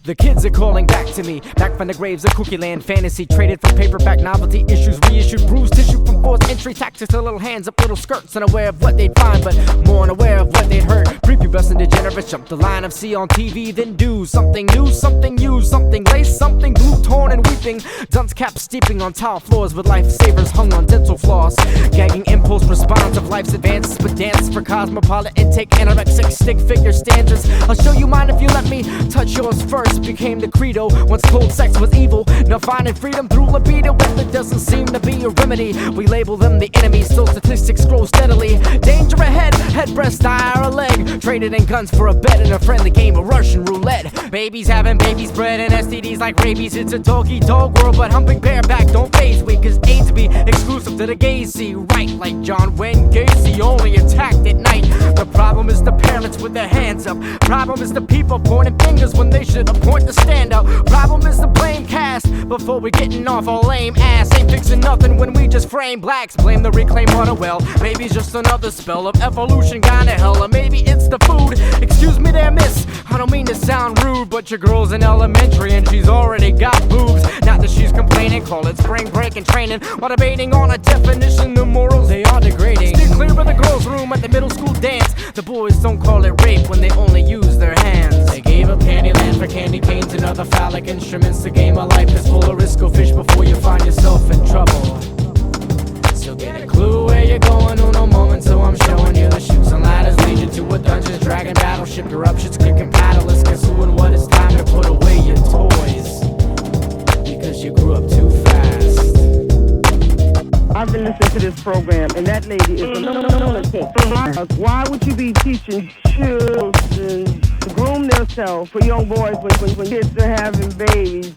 The kids are calling back to me, back from the graves of Cookie Land fantasy. Traded for paperback novelty issues, reissued bruised tissue from forced entry taxes to little hands up little skirts, unaware of what they'd find, but more unaware of what they'd heard. Prepubescent degenerates jump the line of see on TV, then do something new, something used, something lace, something blue, torn and weeping. Dunce caps steeping on tile floors with lifesavers hung on dental floss. Gagging impulse response of life's advances, but dance for cosmopolitan take anorexic stick figure stanzas. I'll show you mine if you let me touch yours first. Became the credo once told sex was evil. Now finding freedom through libido, but there doesn't seem to be a remedy. We label them the enemy, still statistics grow steadily. Danger ahead, head, breast, eye, or a leg. Traded in guns for a bet in a friendly game of Russian roulette. Babies having babies bred and STDs like rabies. It's a dog world, but humping bareback don't faze we, cause AIDS be exclusive to the gays. See, right, like John Wayne Gacy, only attacked at night. The problem is the parents with their hands up. Problem is the people pointing fingers when they should point the stand out. Problem is the blame cast before we getting off our lame ass. Ain't fixing nothing when we just frame blacks. Blame the reclaim water well. Maybe it's just another spell of evolution gone to hell. Or maybe it's the food. Excuse me there, miss, I don't mean to sound rude, but your girl's in elementary and she's already got boobs. Not that she's complaining, call it spring break and training, while debating on a definition of morals they are degrading. Steer clear of the girls' room at the middle school dance. The boys don't call it rape when they only use their hands. They gave up Candyland for candy canes and other phallic instruments. The game of life is full of risk, go fish before you find yourself in trouble. Still get a clue where you're going, uno moment, so I'm showing you the chutes and ladders lead you to a Dungeons Dragon battleship. Eruptions, clicking paddlers, guess who and what it's time to put away your toys, because you grew up too fast. I've been listening to this program, and that lady is a lunatic. Why would you be teaching children to groom themselves for young boys when kids are having babies?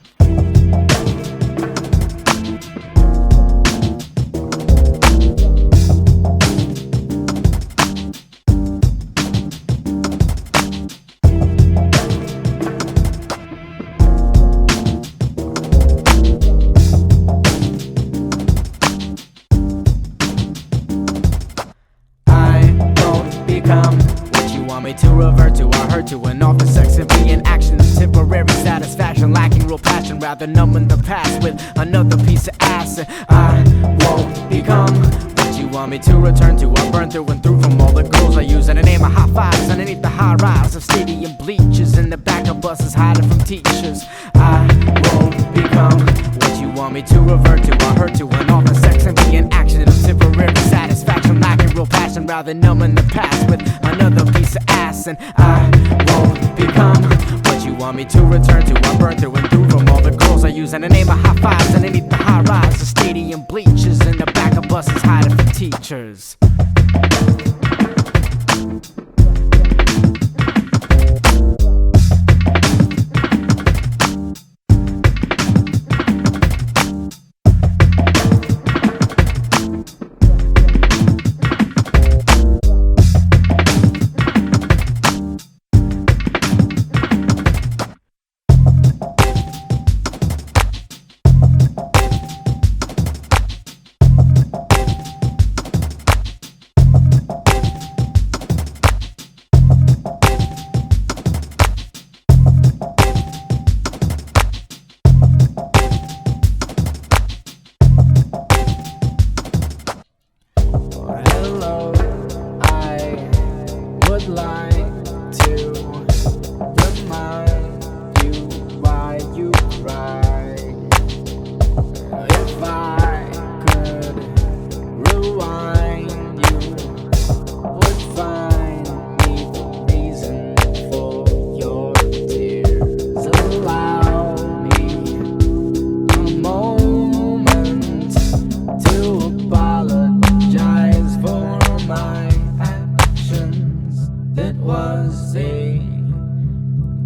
To revert to, I heard to, and often sex and be an action of temporary satisfaction, lacking real passion, rather numbing the past with another piece of ass. And I won't become what you want me to return to. I burn through and through from all the girls I use, and the name of high fives underneath the high rise of stadium bleachers in the back of buses hiding from teachers. I won't become what you want me to revert to. I heard to, and often sex and be an action of temporary satisfaction, lacking real passion, rather numbing the past with another piece of ass. And I won't become what you want me to return to. I burn through and through from all the girls I use, and the name of high fives underneath the high rise of stadium bleachers in the back of buses hiding from teachers.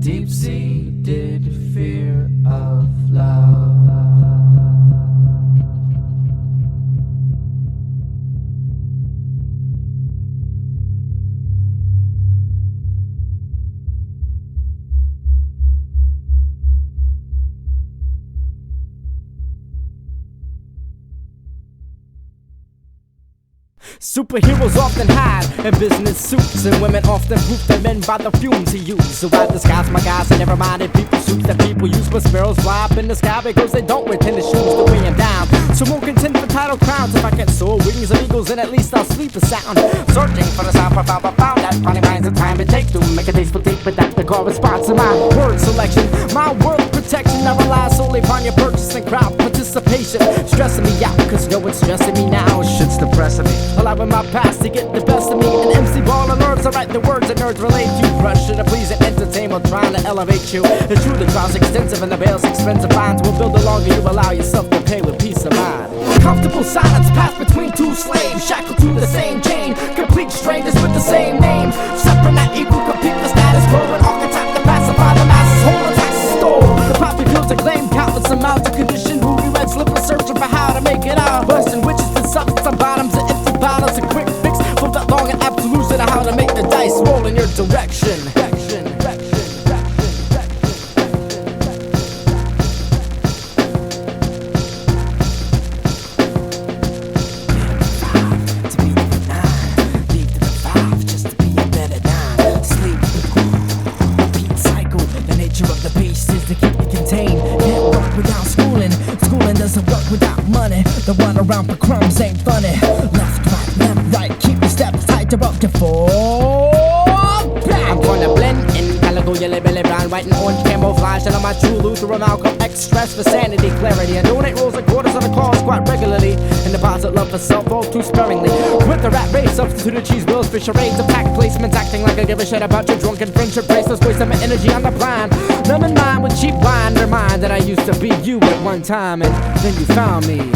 deep-seated fear of love. Superheroes often hide in business suits, and women often proof their men by the fumes he used. So I disguise my guys and never minded people suits that people use, but sparrows fly up in the sky because they don't wear tennis shoes to weigh 'em down. So won't contend for title crowns if I can soar wings of eagles, and at least I'll sleep a sound. Searching for the sound profound, but found that funny minds the time it takes to make a tasteful tape without the corresponds to my word selection. My word protection, I rely solely upon your purchase and crowd participation. Stressing me out, cause no one's stressing me now. Shit's depressing me, allowing my past to get the best of me. An MC ball and nerves, I write the words that nerds relate to. Pressure to please and entertain while trying to elevate you. It's true, the trial's extensive and the bail's expensive. Fines will build the longer you allow yourself to pay with peace of mind. Comfortable silence passed between two slaves, shackled to the same chain. Complete strangers with the same name. Separate, not equal, compete the status quo. An archetype to pacify the masses, hold the taxes stole. The poppy pills to claim countless amounts of condition. Ruby red slippers searching for how to make it out. Busting witches to substance on bottoms and empty bottles. A quick fix for that long and absolute of how to make the dice roll in your direction. The run around for crumbs ain't funny. Left, right, keep your steps tight to up to fall back. I'm gonna blend in Calico, yellow belly, brown, white and orange camouflage. And on my true Lutheran Malcolm X stress for sanity, clarity. I donate rolls and quarters of the cause quite regularly. And deposit love for self all too sparingly. With the rat race, substituted cheese wheels for charades. Attack placements, acting like I give a shit about your drunken friendship bracelets. Wasting my energy on the plan. Numbing mine with cheap wine. Remind that I used to be you at one time, and then you found me.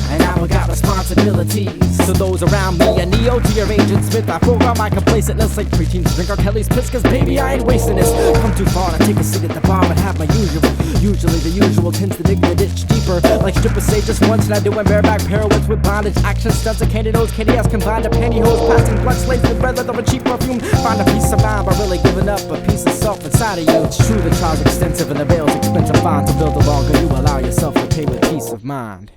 And now I got responsibilities to those around me. A neo to your Agent Smith. I forgot my complacentness like preteens drink R. Kelly's piss, cause baby I ain't wasting this. Come too far to take a seat at the bar and have my usual. Usually the usual tends to dig the ditch deeper. Like strippers say just once, and I doing bareback pirouettes with bondage. Action stunts and candy nose, candy ass combined to pantyhose. Passing blood slaves with red leather and cheap perfume. Find a peace of mind by really giving up a piece of self inside of you. It's true the trial's extensive and the bail's expensive. Fine to build the longer you allow yourself to pay with peace of mind.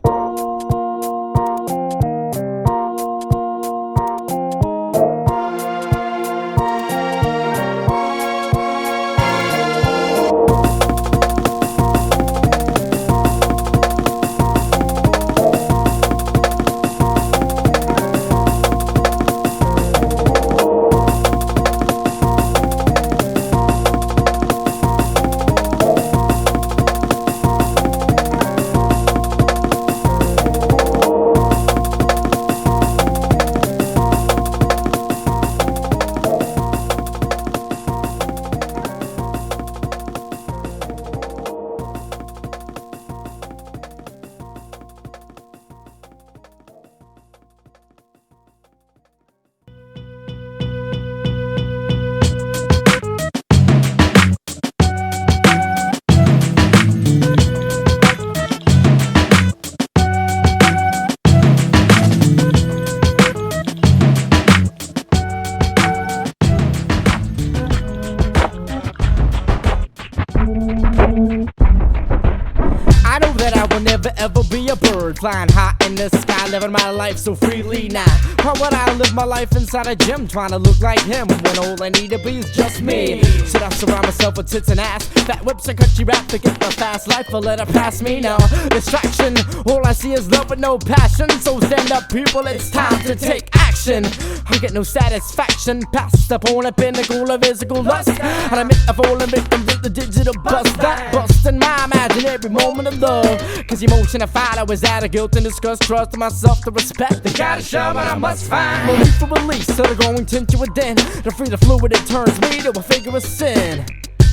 Never ever be a bird flying high in the sky, living my life so freely now. How would I live my life inside a gym, trying to look like him when all I need to be is just me? Should I surround myself with tits and ass, fat whips and country rap to get the fast life, or let it pass me now? Distraction, all I see is love with no passion. So stand up people, it's time to take action. I get no satisfaction past the point of pinnacle of physical lust. And I admit I've fallen victim to the digital bust that busting my imaginary moment of love. Cause emotion I find I was out of guilt and disgust, trust in myself to respect. I gotta show what I must find. Relief for release, so the growing tint within. To free the fluid, it turns me to a figure of sin.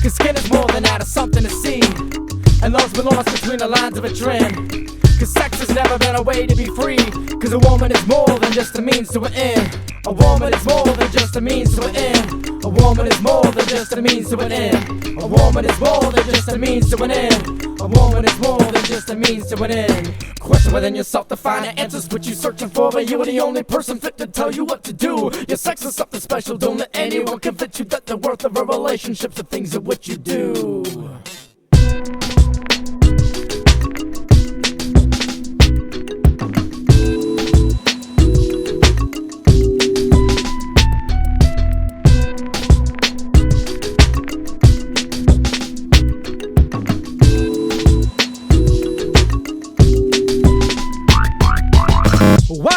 Cause skin is more than that, it's something to see. And love's been lost between the lines of a trend. Cause sex has never been a way to be free. Cause a woman is more than just a means to an end. A woman is more than just a means to an end. A woman is more than just a means to an end. A woman is more than just a means to an end. A woman is more than just a means to an end. Question within yourself to find the answers what you're searching for, but you are the only person fit to tell you what to do. Your sex is something special, don't let anyone convince you that the worth of a relationship's the things of what you do.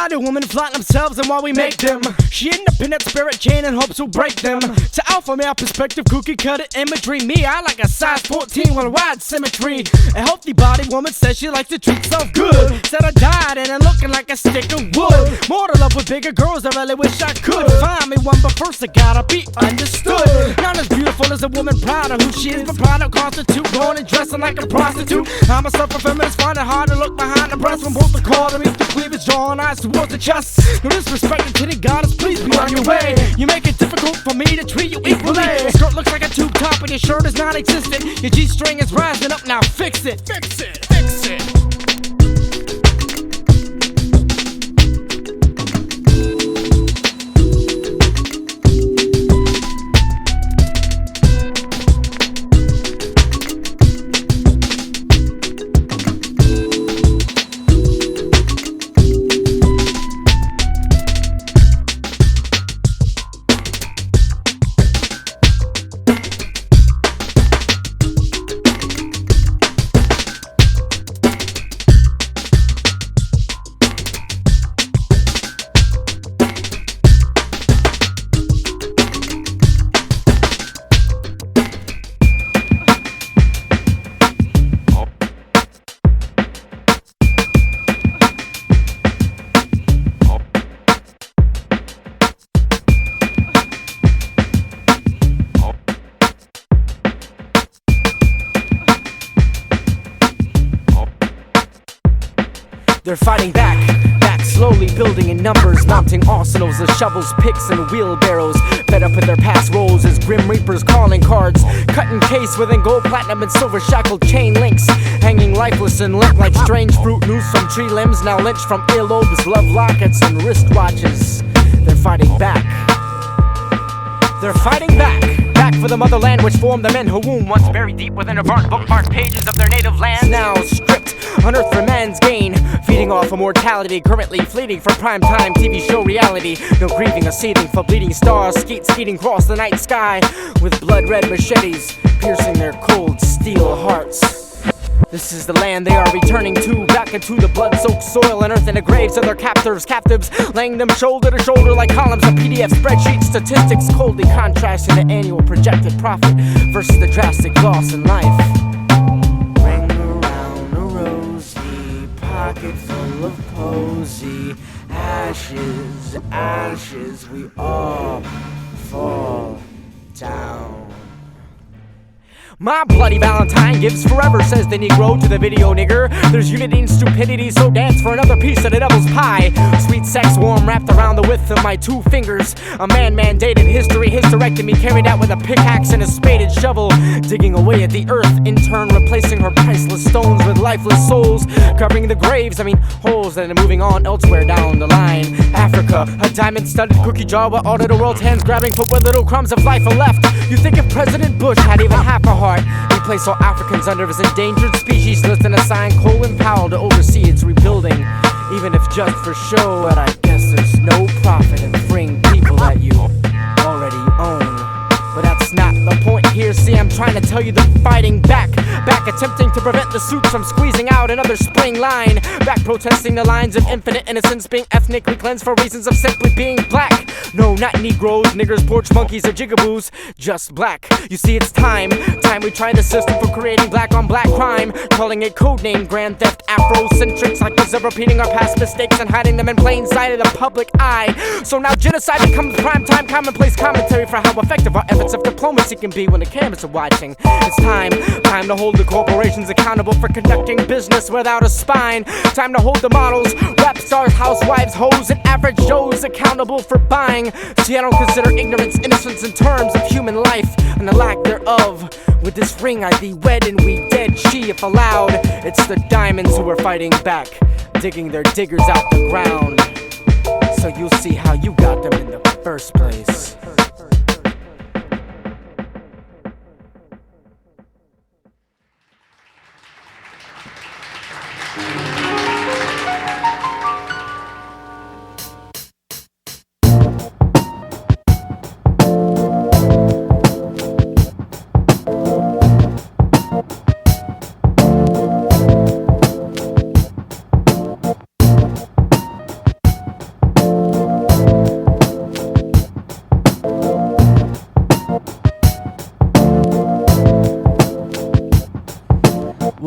Why do women flaunt themselves and why we make them? She independent spirit chain and hopes will break them. To alpha male perspective, cookie cutter imagery. Me, I like a size 14 with wide symmetry. A healthy body woman says she likes to treat herself good. Said I died and I'm looking like a stick of wood. More to love with bigger girls, I really wish I could find me one, but first I gotta be understood. Not as beautiful as a woman, proud of who she is, but proud of constitute. Going and dressing like a prostitute. I'm a suffer feminist, find it hard to look behind the breast when both the core to meet the cleavage, drawing eyes towards the chest. No disrespect to the goddess, please be on your way. You make it difficult for me to treat you equally. Your skirt looks like a tube top and your shirt is non-existent. Your G-string is rising up, now fix it. Fix it, fix it. They're fighting back slowly building in numbers, mounting arsenals of shovels, picks, and wheelbarrows. Fed up with their past roles as grim reapers calling cards, cutting case within gold, platinum, and silver shackled chain links, hanging lifeless and limp like strange fruit loose from tree limbs, now lynched from earlobes, love lockets, and wristwatches. They're fighting back. They're fighting back. Back for the motherland which formed the men who womb once buried deep within the burnt bookmarked pages of their native land. Now stripped, unearthed for man's gain, feeding off immortality, currently fleeting for primetime TV show reality. No grieving or seething for bleeding stars, skeeting across the night sky with blood-red machetes piercing their cold steel hearts. This is the land they are returning to, back into the blood-soaked soil and earth in the graves of their captives, laying them shoulder to shoulder like columns of PDF spreadsheet statistics, coldly contrasting the annual projected profit versus the drastic loss in life. Ring around a rosy pocket full of posy, ashes, ashes, we all fall down. My bloody Valentine gives forever, says the Negro to the video nigger. There's unity and stupidity, so dance for another piece of the devil's pie. Sweet sex warm wrapped around the width of my 2 fingers. A man-mandated history hysterectomy carried out with a pickaxe and a spaded shovel, digging away at the earth, in turn replacing her priceless stones with lifeless souls, covering the graves, holes that are moving on elsewhere down the line. Africa, a diamond-studded cookie jar where all of the world's hands grabbing for what little crumbs of life are left. You think if President Bush had even half a heart, he placed all Africans under his endangered species list and assigned Colin Powell to oversee its rebuilding, even if just for show. But I guess there's no profit in freeing people that you already own. But that's not the point here, see, I'm trying to tell you the fighting back, attempting to prevent the suits from squeezing out another spring line, back protesting the lines of infinite innocence being ethnically cleansed for reasons of simply being black. No, not Negroes, niggers, porch monkeys, or jigaboos, just black. You see, it's time we tried the system for creating black on black crime, calling it codename Grand Theft Afrocentrics, like us of repeating our past mistakes and hiding them in plain sight of the public eye. So now genocide becomes primetime commonplace commentary for how effective our efforts of diplomacy can be when the cameras are watching. It's time to hold the corporations accountable for conducting business without a spine. Time to hold the models, rap stars, housewives, hoes, and average Joes accountable for buying. See, I don't consider ignorance innocence in terms of human life and the lack thereof. With this ring I thee wed and we dead, she if allowed. It's the diamonds who are fighting back, digging their diggers out the ground. So you'll see how you got them in the first place.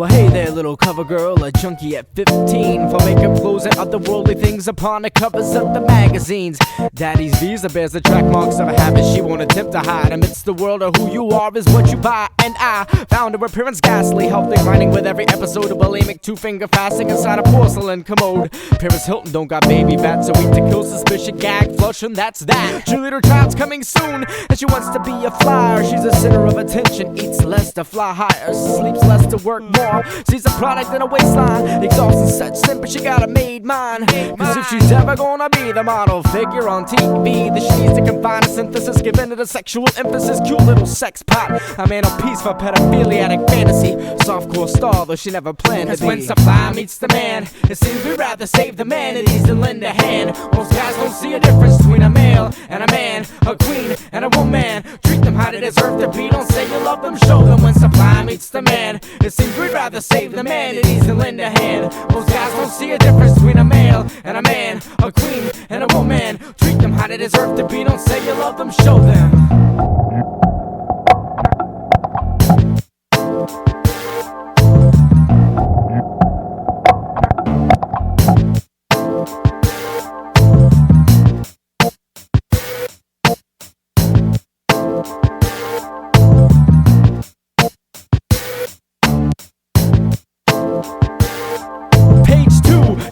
Well, hey there, little cover girl, a junkie at 15 for makeup, clothes, and other worldly things upon the covers of the magazines. Daddy's visa bears the track marks of a habit she won't attempt to hide. Amidst the world of who you are is what you buy. And I found her appearance ghastly, healthy, grinding with every episode of bulimic, two-finger fasting inside a porcelain commode. Paris Hilton don't got baby fat, so eat to kill suspicion, gag, flush, and that's that. Cheerleader child's coming soon, and she wants to be a flyer. She's a center of attention, eats less to fly higher, sleeps less to work more. She's a product in a waistline, exhausting such sin, but she got a made mind. Cause if she's ever gonna be the model figure on TV, then she needs to confine a synthesis, giving it a sexual emphasis. Cute little sex pot, a man on peace for pedophiliatic fantasy. Softcore star, though she never planned to be. When supply meets demand, it seems we'd rather save the man than ease to lend a hand. Most guys don't see a difference between a male and a man, a queen and a woman. Treat them how they deserve to be, don't say you love them, show them. When supply meets demand, it seems we'd rather save the man than ease to lend a hand. Most guys don't see a difference between a male and a man, a queen and a woman. Treat them how they deserve to be, don't say you love them, show them.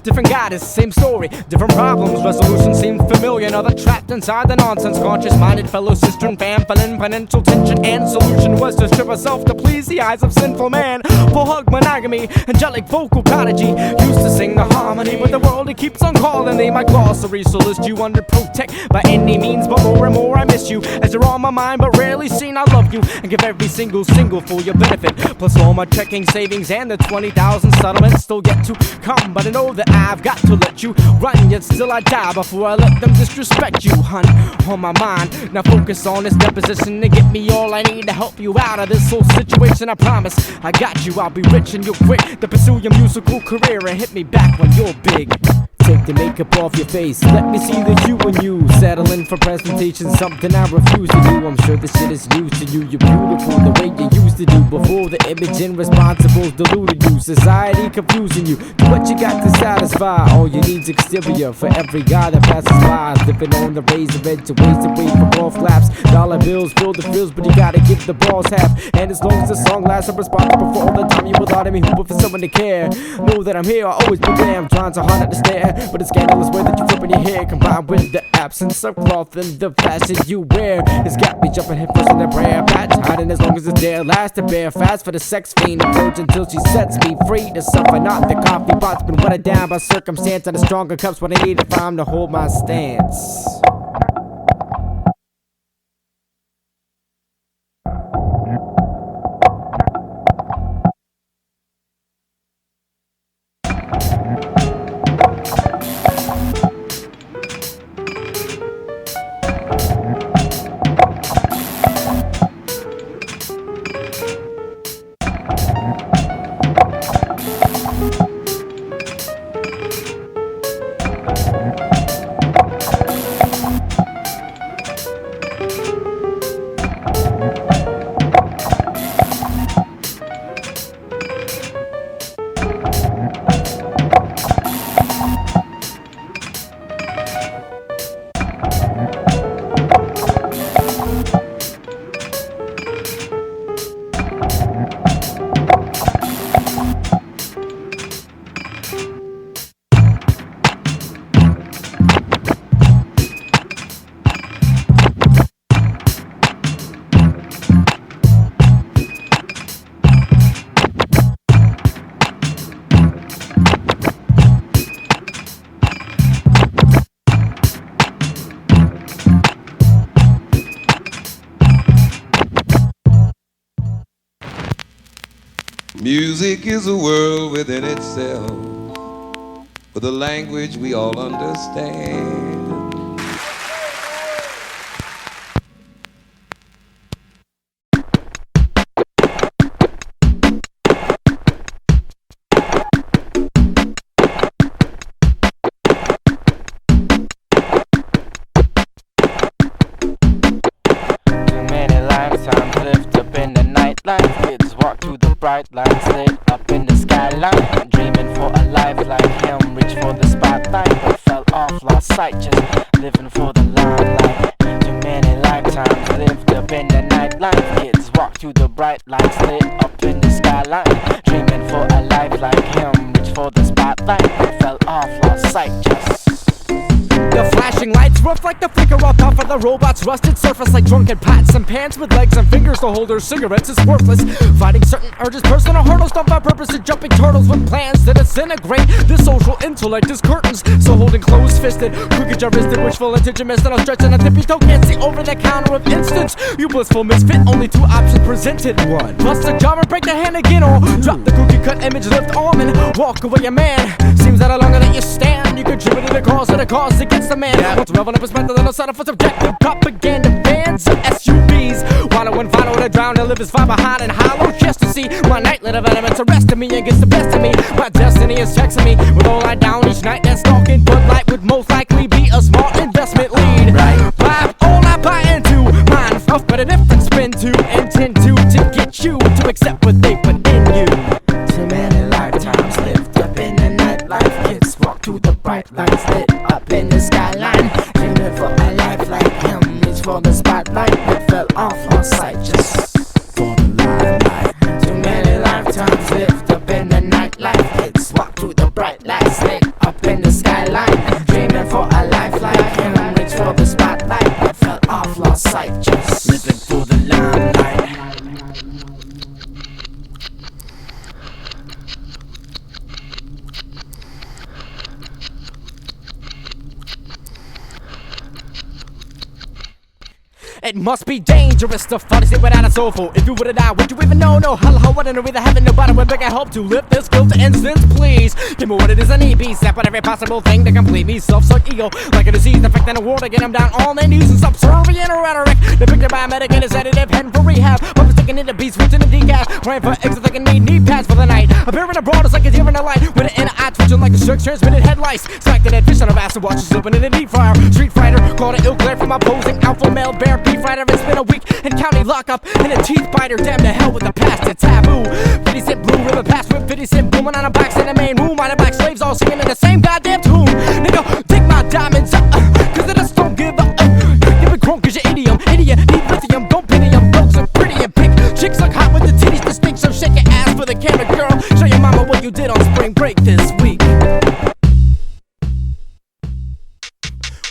Different goddess, same story, different problems. Resolution seemed familiar, now they're trapped inside the nonsense. Conscious-minded fellow sister and fam fell in financial tension, and solution was to strip herself to please the eyes of sinful man. Full hug monogamy, angelic vocal prodigy, used to sing the harmony, but the world it keeps on calling me. My glossary, so list you under protect by any means, but more and more I miss you, as you're on my mind but rarely seen. I love you and give every single for your benefit, plus all my checking savings and the 20,000 settlements still yet to come. But I know that I've got to let you run, yet still I die before I let them disrespect you, hun. On my mind, now focus on this deposition to get me all I need to help you out of this whole situation. I promise, I got you, I'll be rich and you'll quit to pursue your musical career and hit me back when you're big. Take the makeup off your face, let me see the you and you. Settling for presentation, something I refuse to do. I'm sure this shit is news to you. You're beautiful the way you used to do before the image and responsibles deluded you. Society confusing you, do what you got to satisfy. All you need's exterior for every guy that passes by. Living on the razor edge to waste away from off laps. Dollar bills fill the fields, but you gotta give the balls half. And as long as the song lasts, I'm responsible for all the time you allotted me. Hoping for someone to care. Know that I'm here, I'll always be there. I'm trying so hard not to stare, but it's scandalous way that you flip in your hair, combined with the absence of cloth and the fashion you wear. It's got me jumping head first in the prayer patch, hiding as long as it's there. Last to bear fast for the sex fiend approach until she sets me free to suffer. Not the coffee pot's been watered down by circumstance, and the stronger cups what I need if I'm to hold my stance. Music is a world within itself, with a language we all understand. life. Kids walk through the bright lights lit up in the skyline, dreaming for a life like him, reach for the spotlight, but fell off, lost sight, just living for the limelight. Too many lifetimes lived up in the nightlife. Kids walk through the bright lights lit up in the skyline, dreaming for a life like him, reach for the spotlight, but fell off, lost sight, just. The flashing lights rough like the flicker up off of the robot's rusted surface, like drunken pots and pans with legs and fingers to hold their cigarettes is worthless. Fighting certain urges, personal hurdles, not by purpose of jumping turtles with plans to disintegrate. This social intellect is curtains, so holding closed-fisted, crooked-jaw-wristed, wishful intention missed, and I'm stretching a tippy toe, can't see over the counter of instance. You blissful misfit, only two options presented. One, bust a job and break the hand again, or drop the cookie-cut image, lift arm and walk away a man. Seems that the longer that you stand, you contribute to the cause of the cause against the man. Once relevant up perspective, then I'll settle for subjective propaganda fans of SUVs. Wallow and follow to drown and live as far behind and hollow just to see my nightly developments arresting me and gets the best of me. My destiny is texting me with all I down each night. That stalking Bud Light would most likely be a smart investment lead. Right. Buy all I buy into, mine off, but a different spin to intend to get you to accept what they put in you. Too many lifetimes lived up in the nightlife. Kids walk through the bright lights lit up in the skyline, dreaming for a life like him, reach for the spotlight, but fell off on sight just for the limelight. Too many lifetimes lived up in the nightlife. Kids walk through the bright lights lit up in the skyline, dreaming for a life like him, reach for the spotlight, but fell off lost sight just living for the limelight. It must be dangerous to fall asleep without a soulful. If you would've died, would you even know? No, hello, wouldn't either having nobody would beg I help to lift this guilt to instance, please. Give me what it is I need, be step on every possible thing to complete me. Self-suck ego, like a disease affecting the world, to get them down on their knees and subservient rhetoric. Depicted by a medic and a sedative, heading for rehab. Puppets sticking in the beats, switching the decaf. Praying for exit thinking knee pads for the night. Appearing abroad is like a deer in the light, with an inner eye twitching like a shark transmitted headlights. Smack the dead fish on a bastard, watch you slipping in the deep fryer. Street fighter, called an ill glare from my posing alpha male bear beef fighter. It's been a week in county lockup and a teeth biter. Damn to hell with the past, it's taboo. 50 Cent Blue River Pass with 50 Cent booming on a box in the main room. While the black slaves all singing in the same goddamn tune. Nigga, dig my diamonds up, cause I just don't give up. Give it chrome cause you're idiot, need lithium, don't pity them. Girls are pretty and pink, chicks look hot with the titties distinct. So shake your ass for the camera, girl. Show your mama what you did on spring break this week.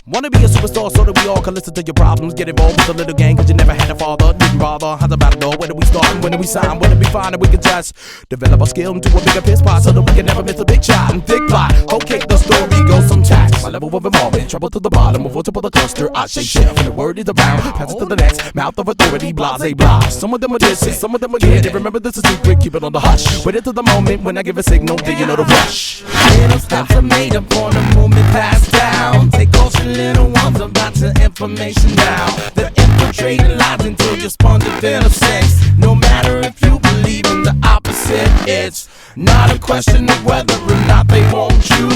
Wanna be a superstar so that we all can listen to your problems. Get involved with the little gang cause you never had a father. Didn't bother, how's about it though? Where do we start and when do we sign? When do we find that we can just develop our skill into a bigger piss pot so that we can never miss a big shot and thick plot. Okay, the story goes some tax. My level of involvement, trouble to the bottom of what's up the cluster. I shake shit when the word is around. Pass it to the next, mouth of authority, blase blah. Some of them are dissing, some of them are getting. Remember this is secret, keep it on the hush. Wait until the moment when I give a signal, then you know the rush. Little steps are made up on the movement passed down. Take caution, little ones about your information now. They're infiltrating lies until you're spawned to venom sex. No matter if you believe in the opposite, it's not a question of whether or not they want you.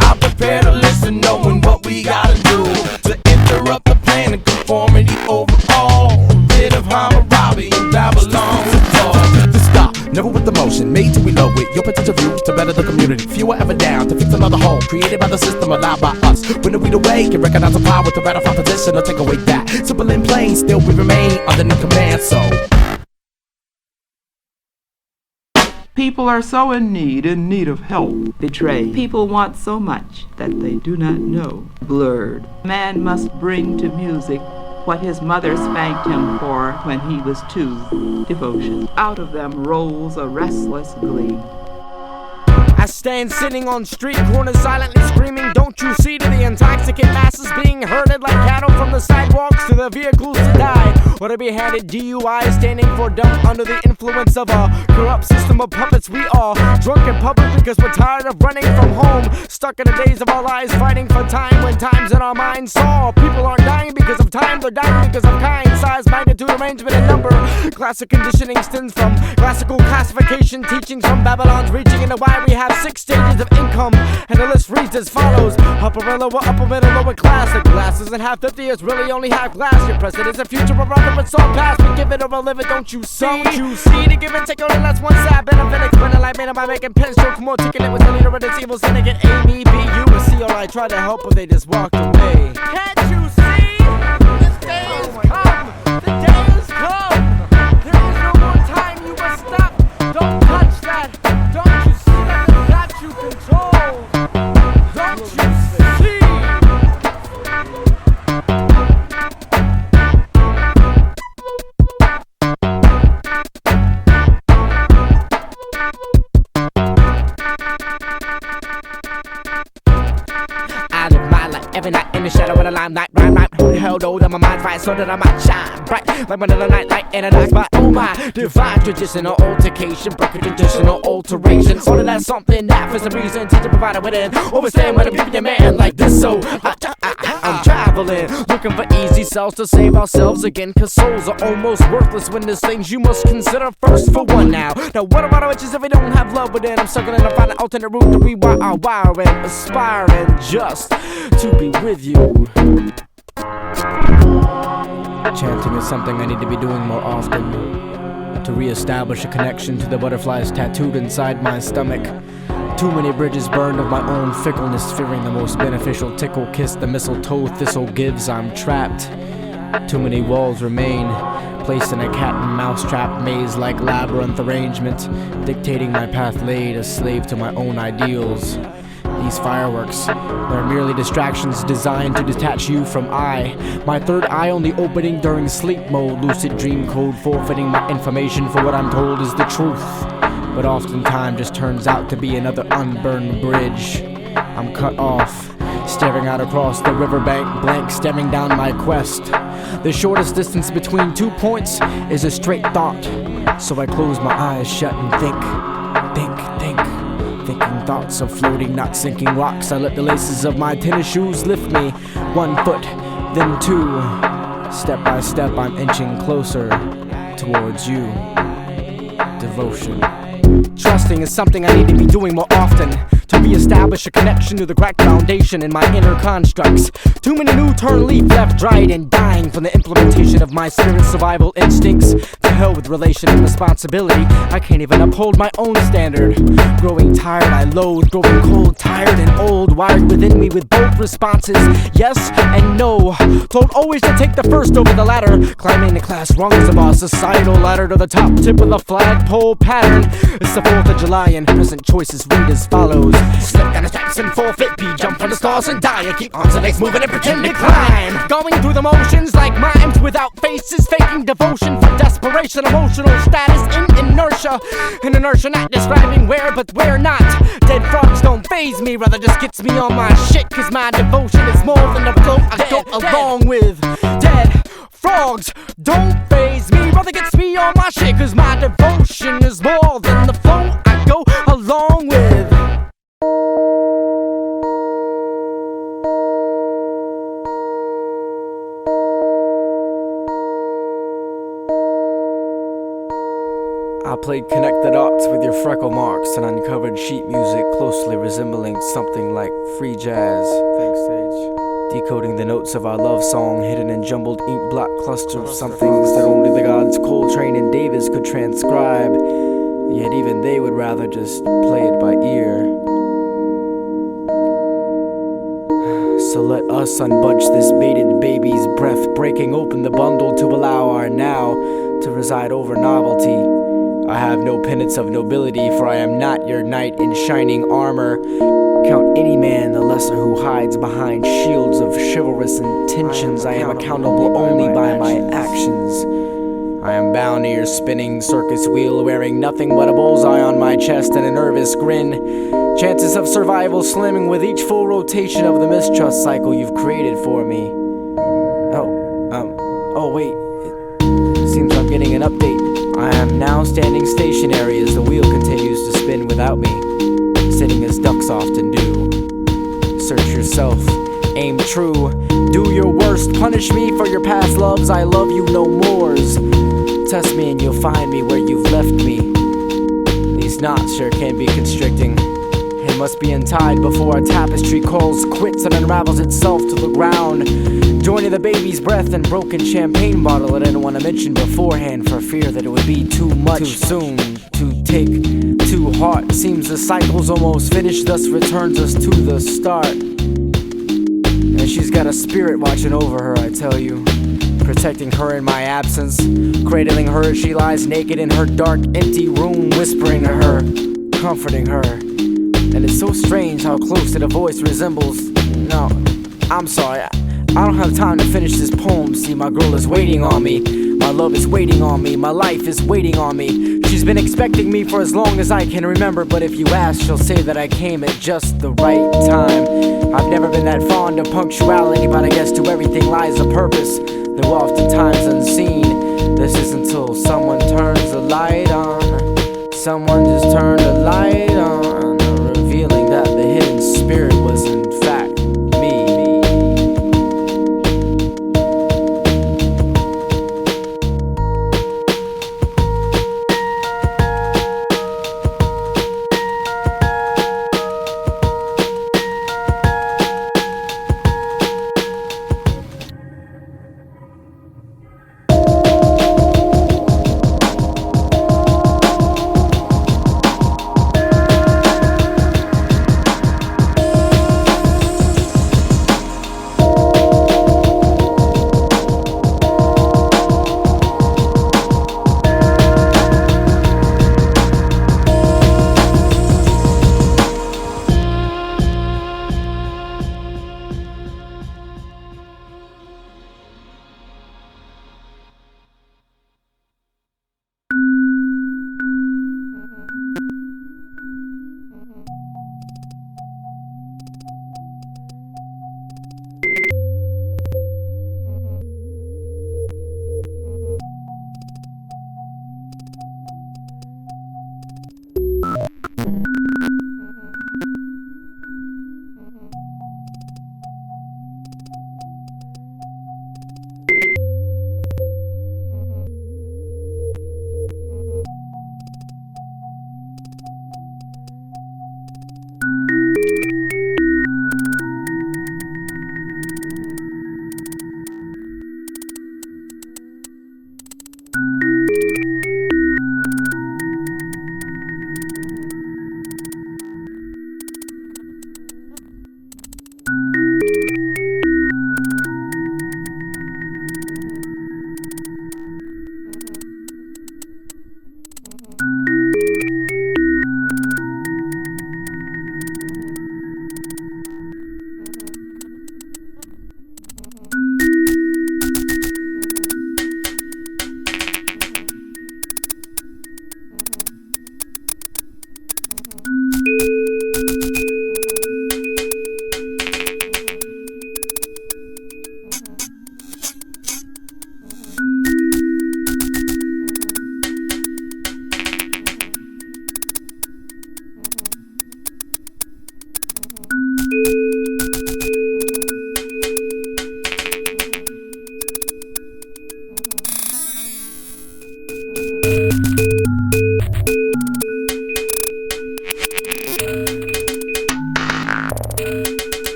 I'm prepared to listen, knowing what we gotta do to interrupt the plan and conformity overall. Rid of Hammurabi and Babylon to fall. To stop, never with the motion, made to reload with your potential views to better the community. Few are ever down to fix another hole created by the system, allowed by us. When we awake and recognize the power to ratify position or take away that. Simple and plain, still we remain underneath command, so people are so in need of help. Betrayed. People want so much that they do not know. Blurred. Man must bring to music what his mother spanked him for when he was 2. Devotion. Out of them rolls a restless glee. I stand sitting on street corners silently screaming, don't you see, to the intoxicated masses being herded like cattle from the sidewalks to the vehicles to die, or to be handed DUI standing for dumb under the influence of a corrupt system of puppets. We are drunk in public because we're tired of running from home, stuck in the days of our lives fighting for time when time's in our minds. So people aren't dying because of time, they're dying because of kind, size, magnitude, arrangement, and number. Classic conditioning stems from classical classification teachings from Babylon's reaching into why we have 6 stages of income, and the list reads as follows: upper and lower, upper middle, lower class. The glass isn't half empty, it's really only half glass. Your present is the future, but rather it's all past. We give it or live it, don't you see? Don't you see? To give and take only less one side benefit. Explain like made by making pen stroke more articulate with the leader of this evil syndicate. A, me, B, you, and C. All I tried to help, but they just walked away. Can't you see? This day has come. The day has come. There is no more time. You must stop. Don't touch that. Don't you see that it's got you controlled? Don't you see? I live my life every night in the shadow of the limelight. Rhyme, held old on my mind, fire so that I might shine bright like one of the nightlight in a dark spot. Oh my, divine traditional altercation, broken traditional alterations. All of that's something that for some reason teacher provided within. Overstand when I'm giving your man like this. So I'm traveling, looking for easy cells to save ourselves again. Cause souls are almost worthless when there's things you must consider first for one now. Now what about our riches if we don't have love within? I'm struggling to find an alternate route to rewire our wiring, aspiring just to be with you. Chanting is something I need to be doing more often, to re-establish a connection to the butterflies tattooed inside my stomach. Too many bridges burned of my own fickleness, fearing the most beneficial tickle kiss the mistletoe thistle gives. I'm trapped. Too many walls remain, placed in a cat and mouse trap maze like labyrinth arrangement, dictating my path laid, a slave to my own ideals. These fireworks, they're merely distractions designed to detach you from I. My third eye only opening during sleep mode, lucid dream code forfeiting my information for what I'm told is the truth. But oftentimes just turns out to be another unburned bridge. I'm cut off, staring out across the riverbank, blank staring down my quest. The shortest distance between 2 points is a straight thought, so I close my eyes shut and think. Thinking thoughts of floating, not sinking rocks. I let the laces of my tennis shoes lift me 1 foot, then 2. Step by step I'm inching closer towards you. Devotion. Trusting is something I need to be doing more often, to re-establish a connection to the cracked foundation in my inner constructs. Too many new turn leaf left dried and dying from the implementation of my spirit survival instincts. To hell with relation and responsibility, I can't even uphold my own standard. Growing tired I loathe, growing cold, tired and old, wired within me with both responses, yes and no. Told always to take the first over the latter, climbing the class rungs of our societal ladder to the top tip of the flagpole pattern. It's the 4th of July and present choices read as follows: slip down the steps and forfeit, P, jump from the stars and die, and keep arms and legs moving and pretend to climb. Going through the motions like mimes without faces, faking devotion for desperation, emotional status in inertia. In inertia not describing where but where not. Dead frogs don't faze me, rather just gets me on my shit. Cause my devotion is more than the flow I go along with. Dead frogs don't faze me, rather gets me on my shit. Cause my devotion is more than the flow I go along with. I played Connect the Dots with your freckle marks and uncovered sheet music closely resembling something like free jazz. Thanks, Sage. Decoding the notes of our love song hidden in jumbled ink block clusters, some things that only the gods Coltrane and Davis could transcribe, yet even they would rather just play it by ear. So let us unbunch this baited baby's breath, breaking open the bundle to allow our now to reside over novelty. I have no penance of nobility, for I am not your knight in shining armor. Count any man the lesser who hides behind shields of chivalrous intentions. I am accountable only by my actions. I am bound to your spinning circus wheel, wearing nothing but a bullseye on my chest and a nervous grin. Chances of survival slimming with each full rotation of the mistrust cycle you've created for me. Oh wait, it seems I'm getting an update. I am now standing stationary as the wheel continues to spin without me, sitting as ducks often do. Search yourself, aim true, do your worst, punish me for your past loves, I love you no mores. Test me and you'll find me where you've left me. These knots sure can be constricting. must be untied before a tapestry calls quits and unravels itself to the ground, joining the baby's breath and broken champagne bottle I didn't want to mention beforehand for fear that it would be too much, too soon, too thick, too hot. Seems the cycle's almost finished, thus returns us to the start. And she's got a spirit watching over her, I tell you, protecting her in my absence, cradling her as she lies naked in her dark, empty room, whispering to her, comforting her. And it's so strange how close the voice resembles. No, I'm sorry, I don't have time to finish this poem. See, my girl is waiting on me, my love is waiting on me, my life is waiting on me. She's been expecting me for as long as I can remember, but if you ask, she'll say that I came at just the right time. I've never been that fond of punctuality, but I guess to everything lies a purpose, though oftentimes unseen. This is until someone turns the light on. Someone just turned the light on, revealing that the hidden spirit was in fact me.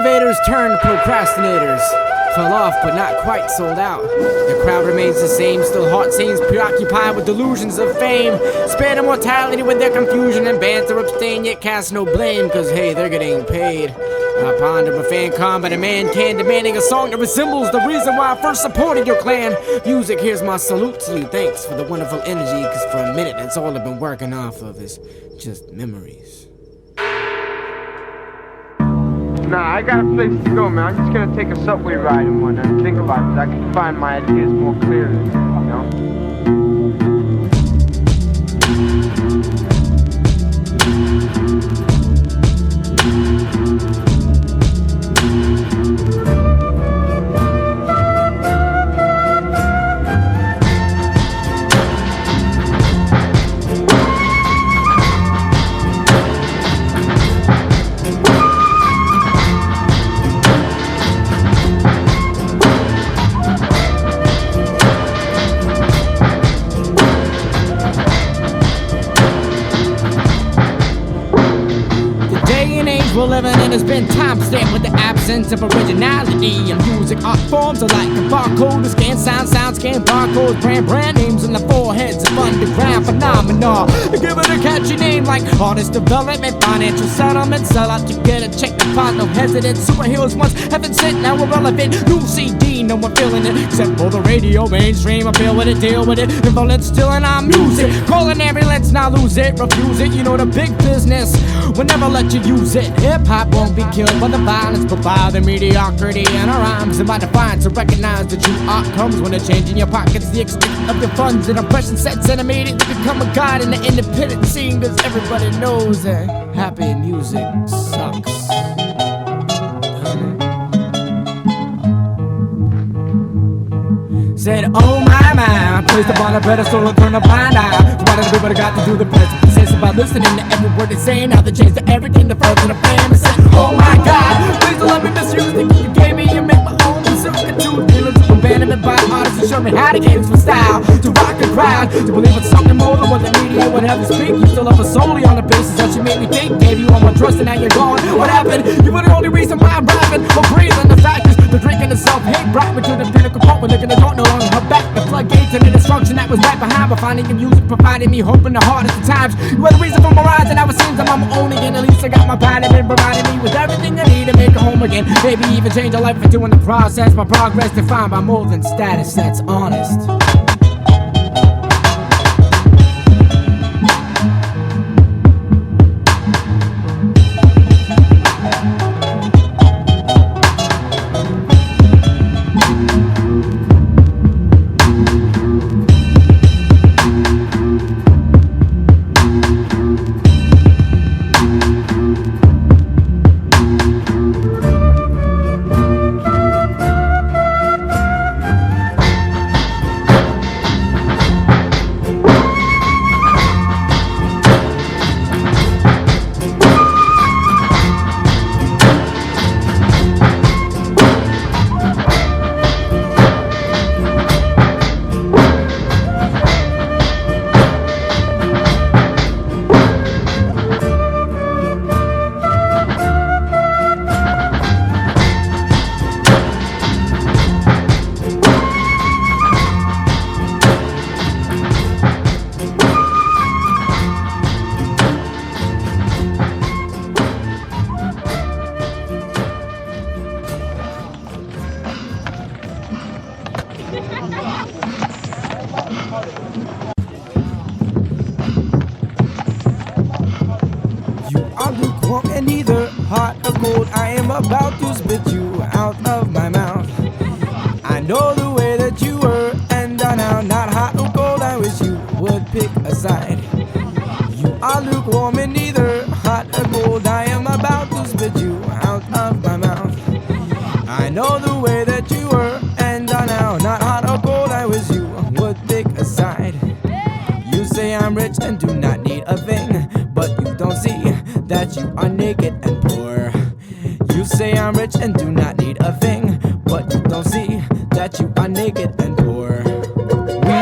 Innovators turned procrastinators. Fell off, but not quite sold out. The crowd remains the same, still heart scenes preoccupied with delusions of fame. Spare immortality with their confusion and banter, abstain yet cast no blame, cause hey, they're getting paid. I ponder a fan combat, a man can demanding a song that resembles the reason why I first supported your clan. Music, here's my salute to you, thanks for the wonderful energy, cause for a minute that's all I've been working off of is just memories. Nah, I got a place to go, man. I'm just gonna take a subway ride and whatnot and think about it. I can find my ideas more clearly, you know? We're living in has been time-stamped with the absence of originality. And music art forms are like a barcode to scan sound scan barcodes, brand names on the foreheads of underground phenomena. Give it a catchy name like artist development, financial settlement, sell out to get a check deposit, no hesitance. Superheroes once heaven sent, now irrelevant. New CD, no one feeling it except for the radio mainstream. I feel with it, deal with it, invalid still in our music. Calling ambulance, now lose it, refuse it. You know the big business will never let you use it. Hip-hop won't be killed by the violence, but by the mediocrity and our rhymes and by defiance to recognize the true art comes when a change in your pockets, the extent of your funds and oppression sets and immediately become a god in the independent scene, cause everybody knows that happy music sucks. Said, oh my, placed upon a pedestal and turn a blind eye to what everybody got to do the best. Says about listening to every word they say, now they change to everything, the first and the fame. Said, oh my God, please don't let me misuse the gift you gave me and make my own music. Feelings of abandonment by artists who show me how to gain some style, to rock the crowd, to believe in something more than what the media would have to speak. You still love us solely on the basis that you made me think. Gave you all my trust and now you're gone. What happened? You were the only reason why I'm rapping or breathing. The fact is, the drinking the self-hate brought me to the pinnacle point where looking at the door no longer her back. The floodgates and the destruction that was right behind. But finding your music provided me hope in the hardest of times. You were the reason for my rise and now it seems I'm on my own again. At least I got my pride and providing me with everything I need to make a home again. Maybe even change a life for doing the process. My progress defined by more than status that's honest. And neither hot or cold, I am about to spit you out of my mouth. I know the way that you were, and I now not hot or cold. I wish you would pick a side. You are lukewarm and neither hot or cold. I am about to spit you out of my mouth. I know the way that you were, and I now not hot or cold. I wish you would pick a side. You say I'm rich and do not need a thing, but you don't see that you are naked and poor. You say I'm rich and do not need a thing, but you don't see that you are naked and poor. We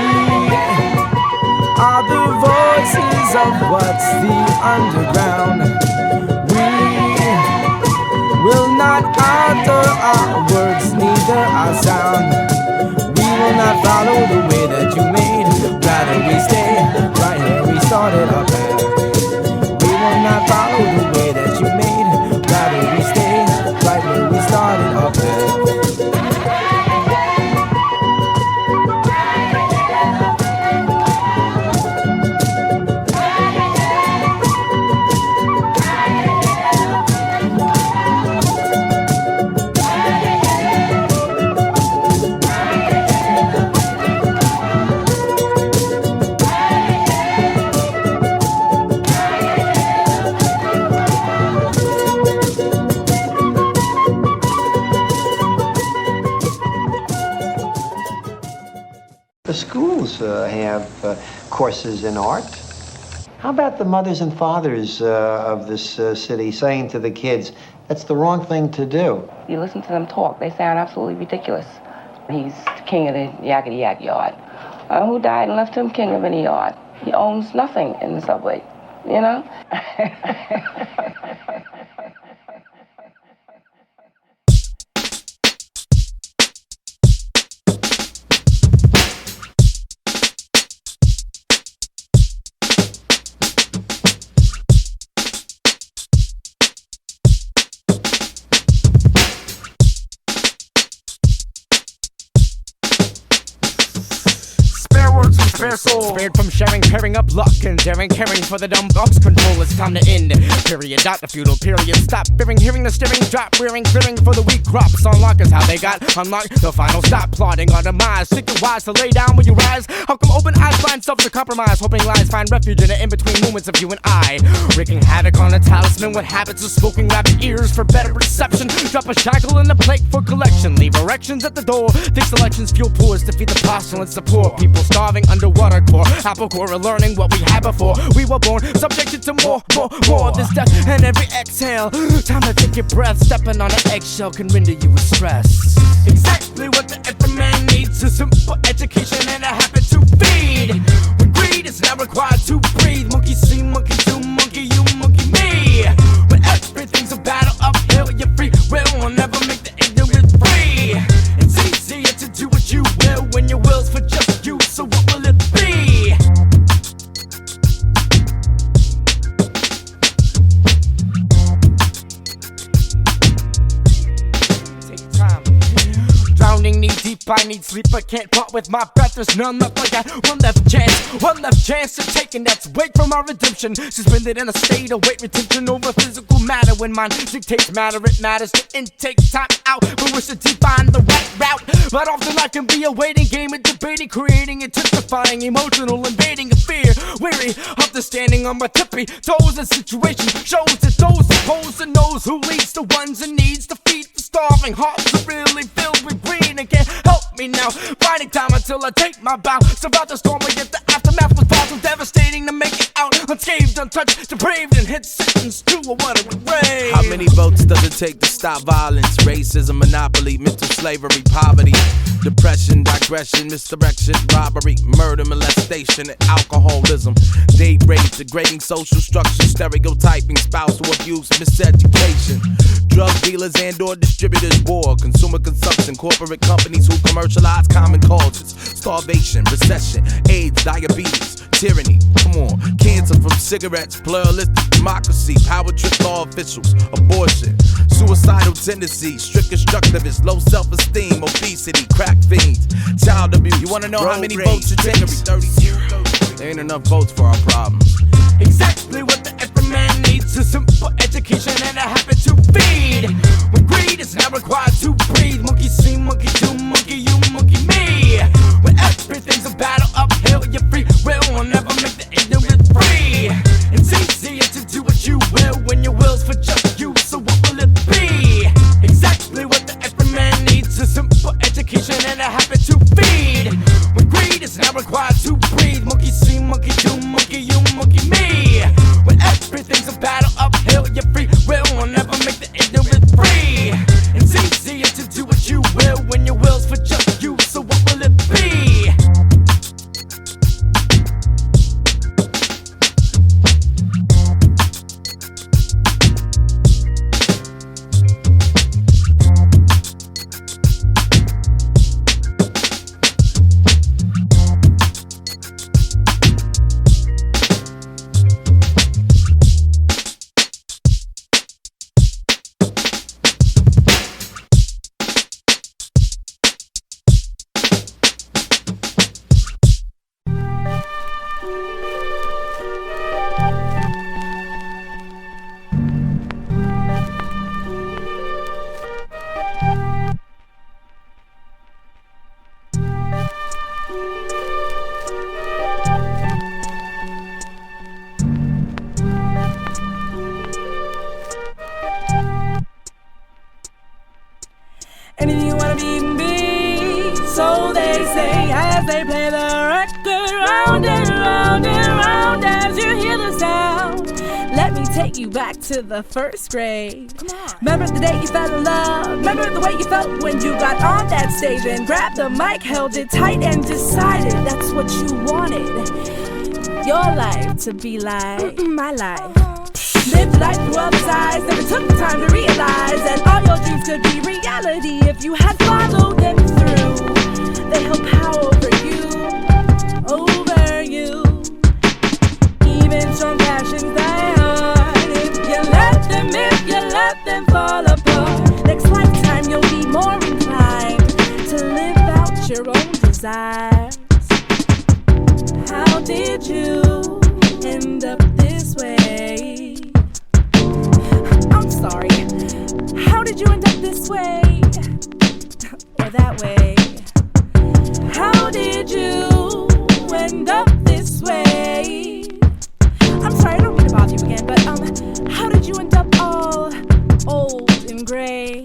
are the voices of what's the underground. We will not alter our words, neither our sound. We will not follow the way that you made. Rather we stay right where we started our path. We will not follow the way that you made. Rather we stay right where we started our path. The schools have courses in art. How about the mothers and fathers of this city saying to the kids, that's the wrong thing to do? You listen to them talk, they sound absolutely ridiculous. He's the king of the yakety yak yard. Who died and left him king of any yard? He owns nothing in the subway, you know? Spare soul, spared from sharing, pairing up luck and daring, caring for the dumb box control. It's time to end. Period. Dot the feudal period. Stop fearing, hearing the steering, drop, rearing, clearing for the weak crops. Unlock is how they got unlocked. The final stop, plotting our demise. Sick and wise to lay down when you rise. How come open eyes find self to compromise? Hoping lies find refuge in the in-between moments of you and I. Wreaking havoc on a talisman with habits of smoking rabbit ears for better reception. Drop a shackle in the plate for collection. Leave erections at the door. Think selections fuel pours to feed the postulants. The poor people starving underwater core. Apple core learning what we had before we were born. Subjected to more of this death and every exhale. Time to take your breath. Stepping on an eggshell can render you with stress. Exactly what the every man needs. A simple education and a habit to feed. When greed is not required to breathe. Monkey see, monkey do, monkey you, monkey me. When everything's a battle uphill, you're free will will never make the ignorant free. It's easier to do what you will when your will's for just you. So what will it be? Take time. Drowning knee deep, I need sleep, I can't part with my breath. There's none left, I got one left chance to take, and that's wait for my redemption. Suspended in a state of weight retention over physical matter. When mind dictates matter, it matters to intake time out. But wish to define the right route. But often I can be a waiting game and debating, creating intensifying, emotional, invading a fear. Weary of the standing on my tippy toes. The situation shows that those opposed and knows who leads the ones in needs to feed the starving hearts are really filled with greed and can't help me now. Finding time until I take my bow. Survive the storm and get the aftermath was far too devastating to make it out unscathed, untouched, depraved, and hit sentenced to a watery grave. How many votes does it take to stop violence, racism, monopoly, mental slavery, poverty, depression, digression, misdirection, robbery, murder, molestation, and alcoholism, date rape, degrading social structure, stereotyping, spousal abuse, miseducation, drug dealers and or distributors, war, consumer consumption, corporate companies who commercialize common causes, starvation, recession, AIDS, diabetes, tyranny, come on, cancer from cigarettes, pluralistic democracy, power trip law officials, abortion, suicidal tendencies, strict constructivists, low self-esteem, obesity, crack fiends, child abuse. You wanna know how many votes it takes? 30. There ain't enough votes for our problems. Exactly what the every man needs. A simple education and a habit to feed. When greed is not required to breathe. Monkey see, monkey do, monkey you, monkey me. When everything's a battle uphill, you're free will will never make the ignorant free. It's easier to do what you will when your will's for just you. So what will it be? Exactly what the every man needs. A simple education and a habit to feed. When greed is not required to breathe. Monkey see, monkey do, monkey you, monkey me. When everything's a battle uphill, you're free will will never take you back to the first grade. Come on. Remember the day you fell in love? Remember the way you felt when you got on that stage and grabbed the mic, held it tight and decided that's what you wanted. Your life to be like my life. Lived life through other eyes, never took the time to realize that all your dreams could be reality if you had followed them through. They held power over you, over you. Even strong passions die hard if you let them fall apart. Next lifetime you'll be more inclined to live out your own desires. How did you end up this way? I'm sorry. How did you end up this way? Or that way? How did you end up this way? I'm sorry, I don't mean to bother you again, but how did you end up all old and gray?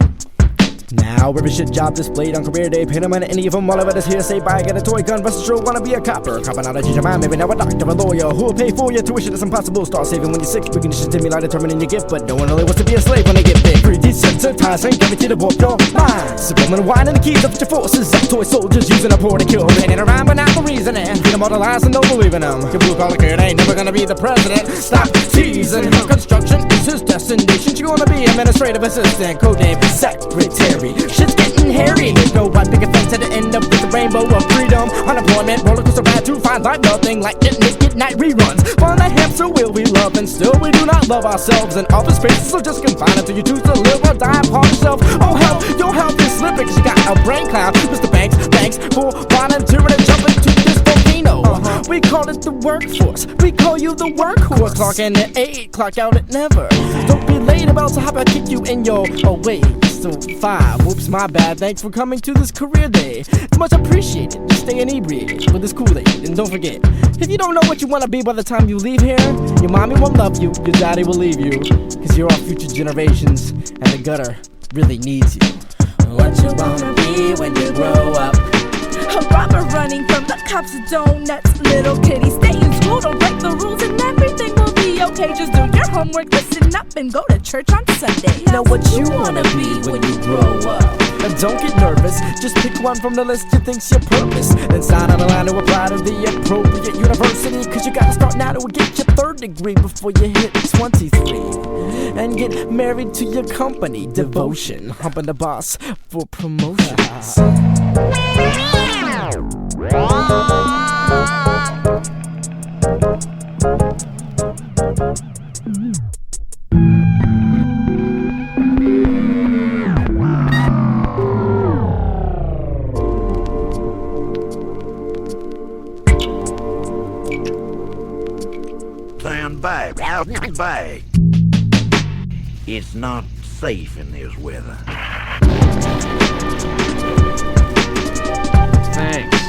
Now every shit job displayed on career day. Pay no money any of them. All of it is here to say bye. Get a toy gun, bust a stroke, wanna be a copper. Copping out a teacher mind, maybe now a doctor, a lawyer. Who'll pay for your tuition? It's impossible. Start saving when you're sick. We can just stimulate determining your gift, but no one really wants to be a slave when they get big. Pretty desensitizing, give it to the warp your mind. Subliminal wine and the keys up to your forces. Up toy soldiers using a pour to kill. Painting around but not the reasoning. Feed them all the lies and don't believe in them. Your blue collar kid ain't never gonna be the president. Stop teasing. Construction is his destination. You're gonna be administrative assistant. Codename secretary. Shit's getting hairy. There's no one big offense at the end of the rainbow of freedom. Unemployment, roller coaster ride to find life, nothing like it naked night reruns. Fun a hamster will we love, and still we do not love ourselves. And office spaces so just confined until you choose to live or die upon yourself. Oh hell, your health is slipping cause you got a brain cloud. Mr. Banks, thanks for volunteering and jumping to this volcano. We call it the workforce, we call you the workhorse. Clock in at 8, clock out at never. Don't be late about to hop, I kick you in your, oh wait, so 5, whoops my bad. Thanks for coming to this career day. It's much appreciated. Just stay inebriated with this Kool-Aid. And don't forget, if you don't know what you want to be by the time you leave here, your mommy won't love you, your daddy will leave you, cause you're all future generations and the gutter really needs you. What you wanna be when you grow up? A robber running from the cops of donuts. Little kitty, stay in school, don't break the rules, and everything will be okay. Just do your homework, listen up, and go to church on Sunday. Know what you wanna be when you grow up. And don't get nervous, just pick one from the list you think's your purpose. Then sign on the line to apply to the appropriate university, cause you gotta start now to get your 3rd degree before you hit 23. And get married to your company, Devotion, humping the boss for promotions. Stand back, back. It's not safe in this weather. Thanks.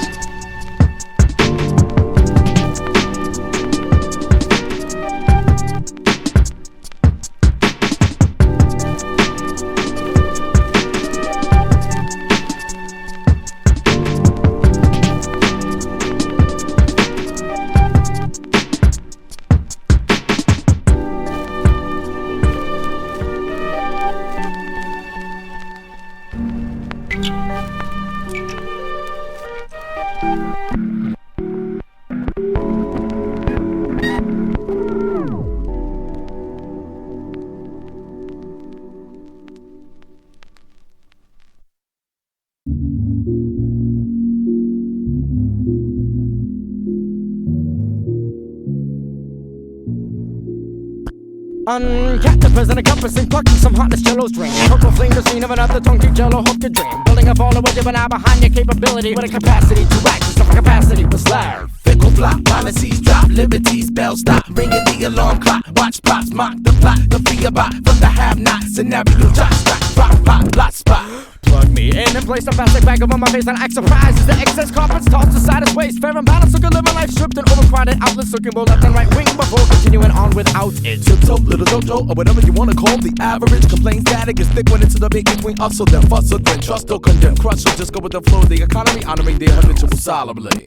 Uncat the president compassing, plucking some hotness jello's drain. Purple flame the scene of another tongue jello hope to dream. Building up all the way to an hour behind your capability with a capacity to act. Some capacity was loud. Fickle plot, policies drop, liberties, bells stop, ringing the alarm clock. Watch props mock the plot, the fear bot from the have-not. Scenario drop, rock, pop, blot spot. Plug me in and place a plastic bag over my face and act surprised as the excess carpets tossed aside as waste. Fair and balanced, took a living life stripped and overcrowded outlets, looking both left and right wing before continuing on without it. Tiptoe, little dojo, or whatever you wanna call the average. Complain static is thick when it's the big between us, so then fuss or then trust or condemn. Crush or just go with the flow of the economy, honoring their habitual solemnly.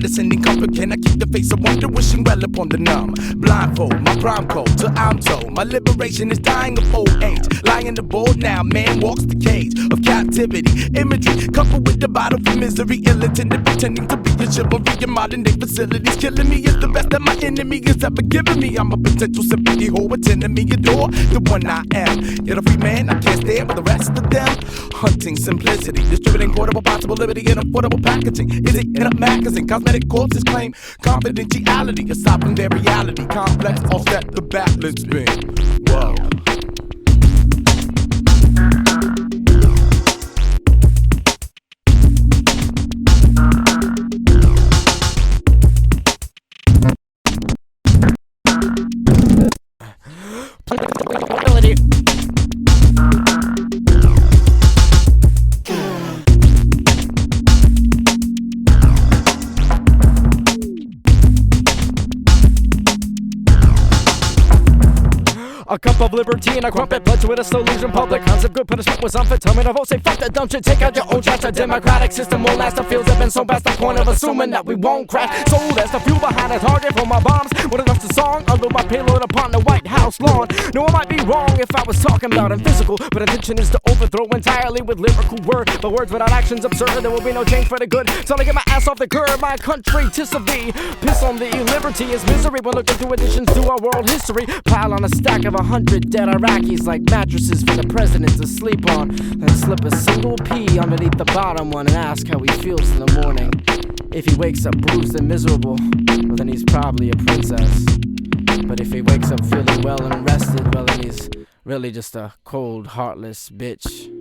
condescending comfort. Can I keep the face of wonder wishing well upon the numb? Blindfold, my crime code till I'm told. My liberation is dying of old age. Lying in the board now, man walks the cage of captivity. Imagery coupled with the bottle for misery. Ill-intended pretending to be a chivalry in modern day facilities. Killing me is the best that my enemy has ever given me. I'm a potential sympathy whore attending me adore the one I am. Yet a free man, I can't stand with the rest of them. Hunting simplicity, distributing portable possible liberty in affordable packaging. Is it in a magazine? Cosmetic corpses claim confidentiality aside from their reality. Complex offset the balance spin. Whoa. A cup of liberty and a crumpet, pledge with a solution. Public concept, good punishment was unfit. Tell me to vote, say fuck that dumb shit. Take out your own trash. A democratic system won't last. The fields have been so past the point of assuming that we won't crash. So that's the fuel behind the target for my bombs. What enough the song? Unload my payload upon the White House lawn. No, I might be wrong if I was talking about in physical, but intention is to overthrow entirely with lyrical word. But words without actions absurd. There will be no change for the good. So I get my ass off the curb. My country tis of thee. Piss on thee. Liberty is misery. When looking through additions to our world history. Pile on a stack of 100 dead Iraqis like mattresses for the president to sleep on. Then slip a single pea underneath the bottom one and ask how he feels in the morning. If he wakes up bruised and miserable, well then he's probably a princess. But if he wakes up feeling well and rested, well then he's really just a cold, heartless bitch.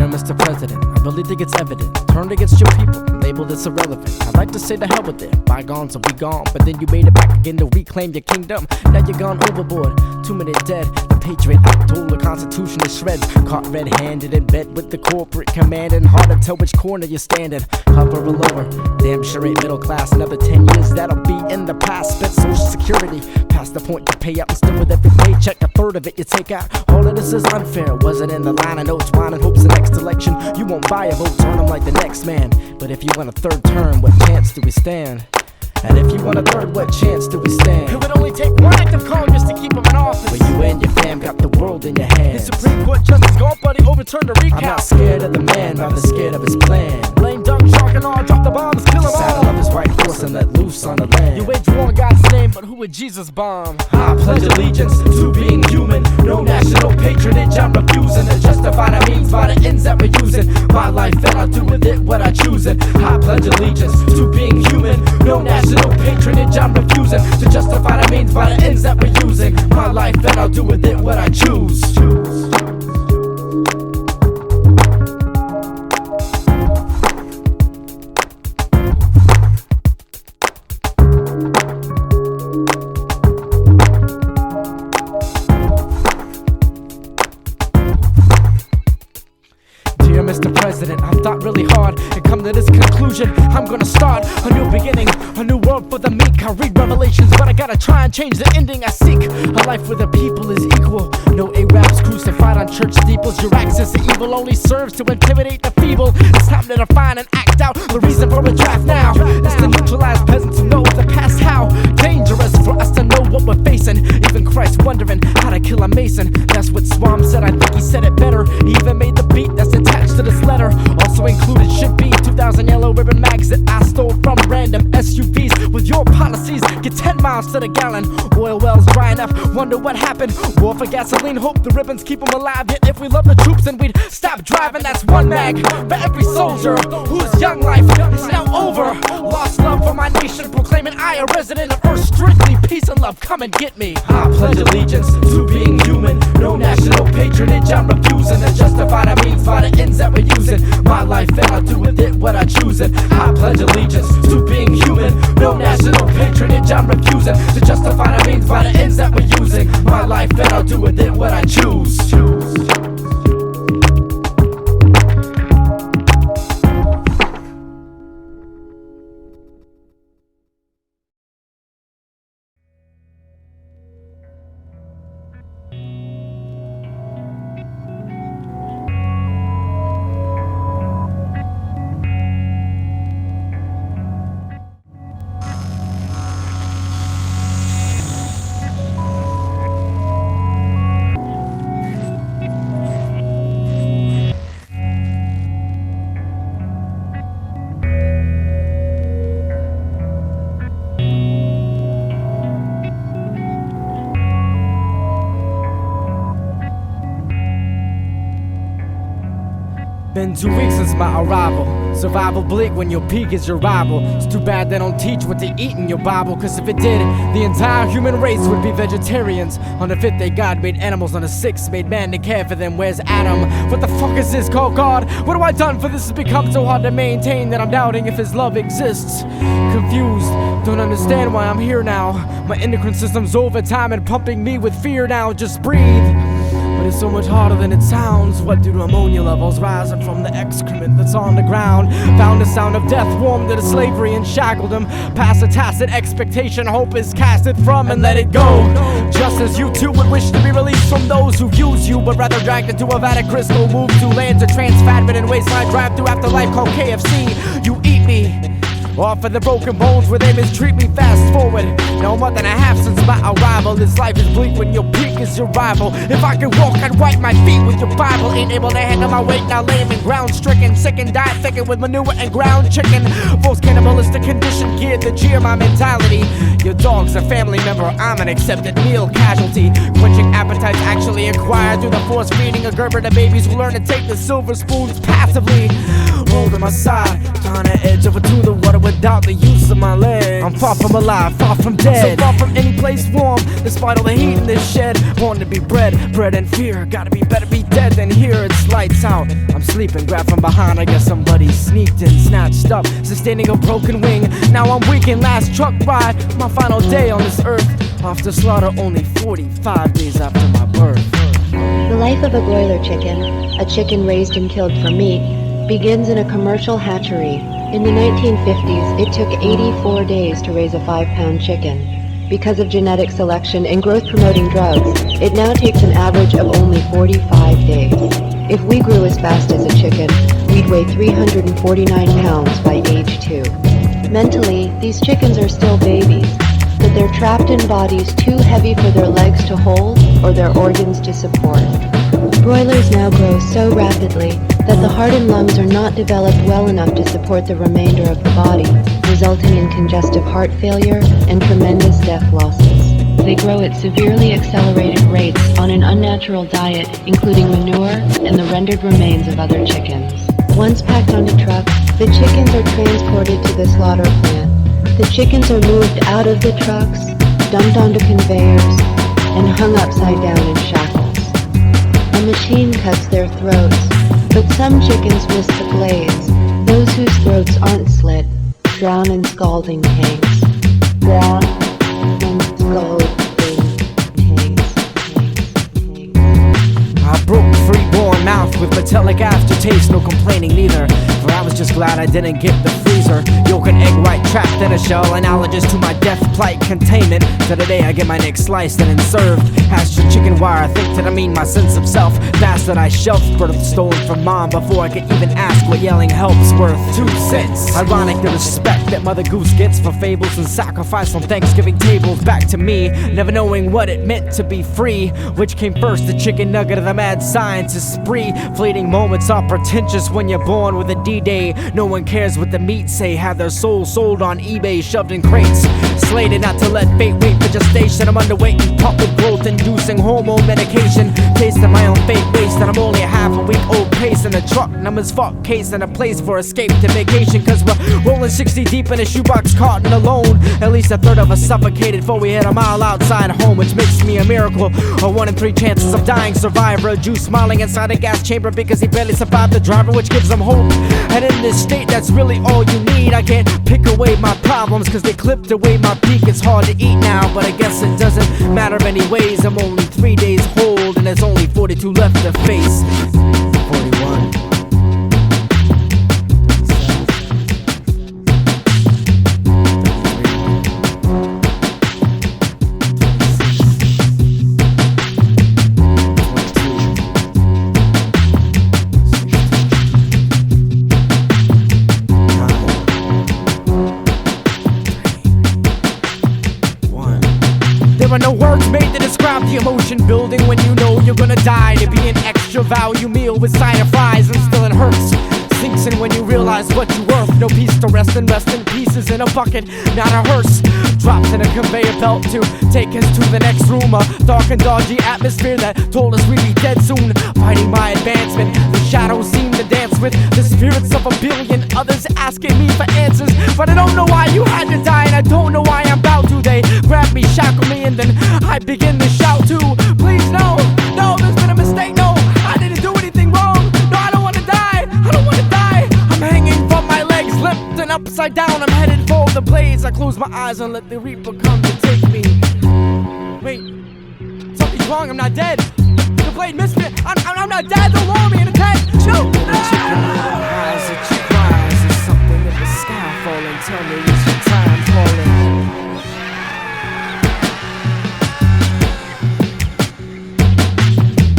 Mr. President, I really think it's evident. Turned against your people, labeled as irrelevant. I'd like to say the hell with it. Bygones will be gone, but then you made it back again to reclaim your kingdom. Now you're gone overboard, 2 minutes dead. The Patriot Act told the Constitution to shreds. Caught red-handed in bed with the corporate command, and hard to tell which corner you're standing. Hover or lower, damn sure ain't middle class. Another 10 years that'll be in the past. Spent Social Security, past the point to pay out, and still with every paycheck, a third of it you take out. All of this is unfair. Wasn't in the line of notes, wine and hopes the next election you won't buy a vote, turn them like the next man. But if you want a third term, what chance do we stand? And if you want a third, what chance do we stand? It would only take one act of Congress to keep him in office. When you and your fam got the world in your hands. The Supreme Court Justice Golf Buddy overturned the recount. I'm not scared of the man, rather scared of his plan. Lame duck, shark and all, drop the bombs, kill them all. Saddle up his white horse and let loose on the land. You wage war in God's name, but who would Jesus bomb? I pledge allegiance to being human. No national patronage, I'm refusing to justify the means by the ends that we're using. My life and I'll do with it what I choose it. I pledge allegiance to being human. No national patronage, I'm refusing to justify the means by the ends that we're using. My life and I'll do with it what I choose. Mr. President, I've thought really hard and come to this conclusion. I'm gonna start a new beginning, a new world for the meek. I read Revelations, but I gotta try and change the ending. I seek a life where the people is equal. No Arabs crucified on church steeples. Your access to evil only serves to intimidate the feeble. It's time to define and act out the reason for a draft now. It's to neutralize peasants who know the past. How dangerous for us to know what we're facing. Even Christ wondering how to kill a Mason. That's what Swam said, I think he said it better. He even made the beat that's attached to this letter. Also included should be 2,000 yellow ribbon mags that I stole from random SUVs. With your policies, get 10 miles to the gallon. Oil wells drying up, wonder what happened. War for gasoline, hope the ribbons keep them alive. Yet if we love the troops, then we'd stop driving. That's one mag for every soldier whose young life is now over. Lost love for my nation, proclaiming I a resident of Earth, strictly peace and love, come and get me. I pledge allegiance to being human. No national patronage, I'm refusing to justify the means by the ends that we're using. My life and I'll do with it what I choose it. I pledge allegiance to being human. No national patronage, I'm refusing to justify the means by the ends that we're using. My life and I'll do with it what I choose. Been 2 weeks since my arrival. Survival bleak when your peak is your rival. It's too bad they don't teach what to eat in your Bible, cause if it did, the entire human race would be vegetarians. On the 5th day God made animals, on the 6th made man to care for them. Where's Adam? What the fuck is this called God? What have I done for this has become so hard to maintain that I'm doubting if his love exists? Confused, don't understand why I'm here now. My endocrine system's over time and pumping me with fear now. Just breathe. But it's so much harder than it sounds. What do ammonia levels rising from the excrement that's on the ground? Found the sound of death warmed to slavery and shackled him. Past a tacit expectation, hope is casted from and let it go. Just as you too would wish to be released from those who use you, but rather dragged into a vat of crystal, moved to lands of trans fatman and wasteland drive through afterlife called KFC. You eat me. Off of the broken bones where they mistreat me. Fast forward, now a month and a half since my arrival. This life is bleak when your peak is your rival. If I could walk, I'd wipe my feet with your Bible. Ain't able to handle my weight, now lame and ground stricken. Sick and diet thickened with manure and ground chicken. Forced cannibalistic condition geared to jeer my mentality. Your dog's a family member, I'm an accepted meal casualty. Quenching appetites actually acquired through the force feeding a Gerber to babies who learn to take the silver spoons passively. Roll to my side, trying to edge over to the water without the use of my legs. I'm far from alive, far from dead, so far from any place warm, despite all the heat in this shed. Born to be bred in fear. Gotta be better be dead than here. It's lights out, I'm sleeping, grabbed from behind. I guess somebody sneaked in, snatched up, sustaining a broken wing. Now I'm weakened, last truck ride, my final day on this earth. Off to slaughter only 45 days after my birth. The life of a broiler chicken, a chicken raised and killed for meat, begins in a commercial hatchery. In the 1950s, it took 84 days to raise a 5-pound chicken. Because of genetic selection and growth-promoting drugs, it now takes an average of only 45 days. If we grew as fast as a chicken, we'd weigh 349 pounds by age 2. Mentally, these chickens are still babies, but they're trapped in bodies too heavy for their legs to hold or their organs to support. Broilers now grow so rapidly that the heart and lungs are not developed well enough to support the remainder of the body, resulting in congestive heart failure and tremendous death losses. They grow at severely accelerated rates on an unnatural diet, including manure and the rendered remains of other chickens. Once packed onto trucks, the chickens are transported to the slaughter plant. The chickens are moved out of the trucks, dumped onto conveyors, and hung upside down in shackles. A machine cuts their throats, but some chickens miss the blades. Those whose throats aren't slit drown in scalding tanks. Drown in scalding tanks. I broke the freeborn mouth with metallic aftertaste, no complaining neither, for I was just glad I didn't get the freezer. Yolk and egg white trapped in a shell, analogous to my death plight containment. So today I get my neck sliced and then served. Hashed your chicken wire, I think that I mean my sense of self. Bastardized shelf, birth stolen from mom before I could even ask what yelling help's worth. 2 cents. Ironic the respect that Mother Goose gets for fables and sacrifice on Thanksgiving tables back to me, never knowing what it meant to be free. Which came first, the chicken nugget or the mad scientist spree? Fleeting moments are pretentious when you're born with a D-Day. No one cares what the meat say had their souls sold on eBay, shoved in crates. Slated not to let fate wait for gestation. I'm underweight and pumped with growth-inducing hormone medication. Tasting my own fate waste, and I'm only a half a week old pace in a truck. Numb as fuck, case and a place for escape to vacation. Cause we're rolling 60 deep in a shoebox caught and alone. At least a third of us suffocated before we hit a mile outside home, which makes me a miracle. A 1 in 3 chances of dying survivor. A Jew smiling inside a gas chamber because he barely survived the driver, which gives him hope. And in this state, that's really all you need. I can't pick away my problems cause they clipped away my peak. It's hard to eat now, but I guess it doesn't matter anyways. I'm only 3 days old and there's only 42 left to face. 41. There are no words made to describe the emotion building when you know you're gonna die. To be an extra value meal with side of fries and still it hurts. Sinks in when you realize what you're worth. No peace to rest in pieces in a bucket, not a hearse. Dropped in a conveyor belt to take us to the next room. A dark and dodgy atmosphere that told us we'd be dead soon. Fighting my advancement, the shadows seem to dance with the spirits of a billion others asking me for answers. But I don't know why you had to die, and I don't know why I'm about to. They grab me, shackle me, and then I begin to shout to, please no, no, there's been a mistake, no, I didn't do anything wrong. No, I don't wanna die, I don't wanna die. I'm hanging from my legs, limped and upside down. I'm headed for the blaze. I close my eyes and let the reaper come to take me. Wait, something's wrong, I'm not dead. The blade missed me, I'm not dead, don't lower me in a tent. Shoot! Eyes that you cries, there's something in the sky falling. Tell me it's your time falling.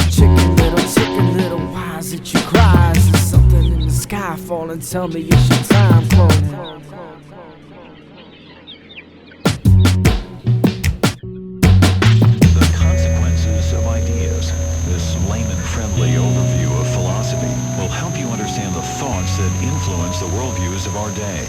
Chicken little, why is it you cries? There's something in the sky falling. Tell me it's your time falling. The consequences of ideas. This layman-friendly overview of philosophy will help you understand the thoughts that influence the worldviews of our day.